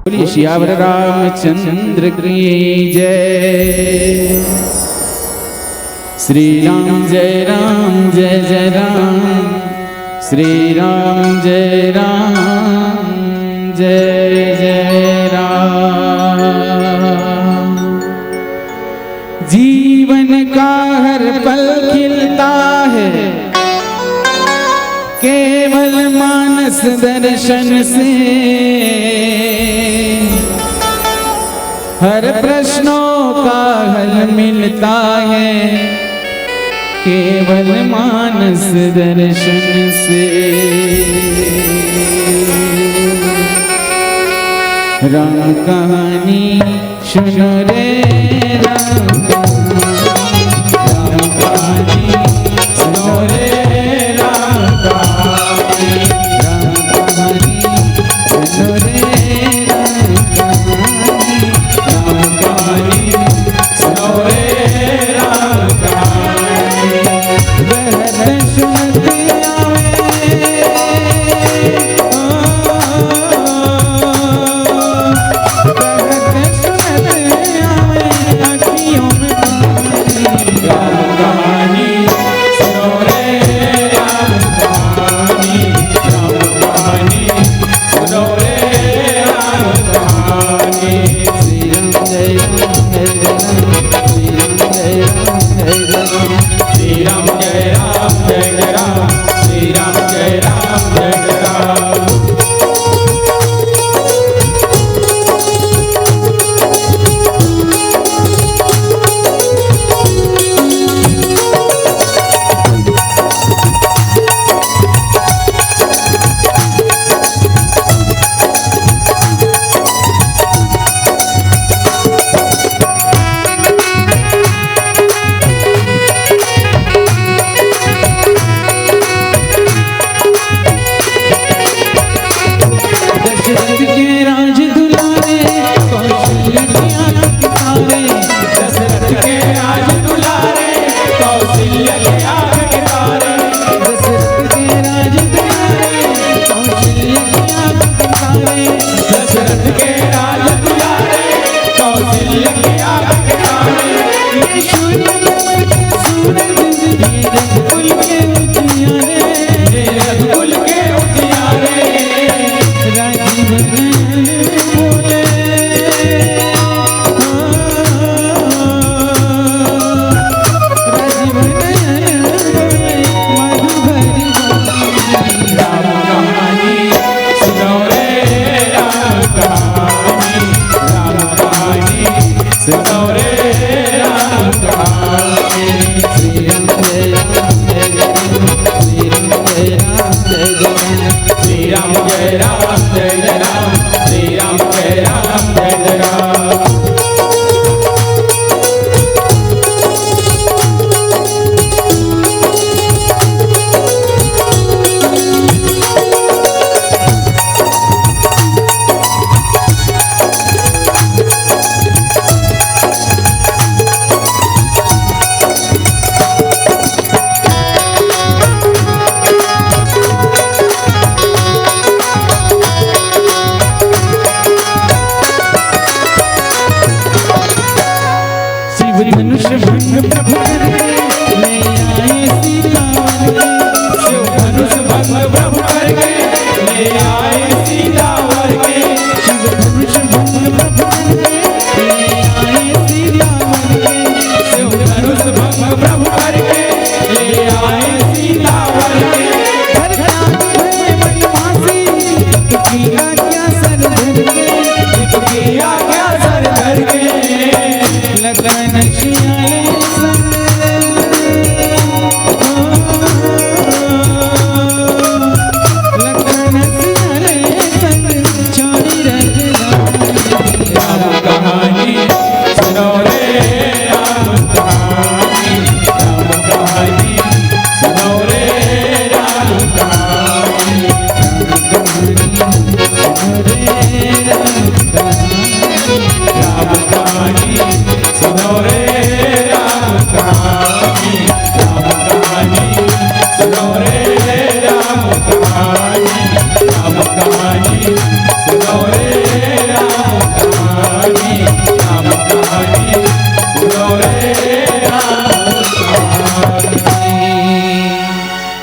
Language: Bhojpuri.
बोलिए सियावर रामचंद्र की जय। श्री राम जय राम जय जय राम, श्री राम जय जय राम। जीवन का हर पल खिलता है केवल मानस दर्शन से, हर प्रश्नों का हल मिलता है केवल मानस दर्शन से। राम कहानी सुनो रे राम कहानी सुनो रे राम कहानी सुनो रे राम कहानी सुनो रे राम कहानी। बहत सुनते धनुष भंग प्रभु करके ले आए सीता वर के। शिव धनुष भंग प्रभु करके ले आए सीता वर के। शिव धनुष भंग प्रभु करके ले आए सीता वर के। शिव धनुष भंग प्रभु करके ले आए सीता वर के। हर काम में बनवासी किया क्या सर धर के, किया क्या सर धर के। लगन शियाले संग लगन शियाले संग छोड़ी राम कहानी सुनो रे राम कहानी, राम कहानी सुनो रे राम कहानी, सुनो रे राम कहानी, राम कहानी सुनो रे राम कहानी, राम कहानी सुनो रे राम कहानी, राम कहानी सुनो रे।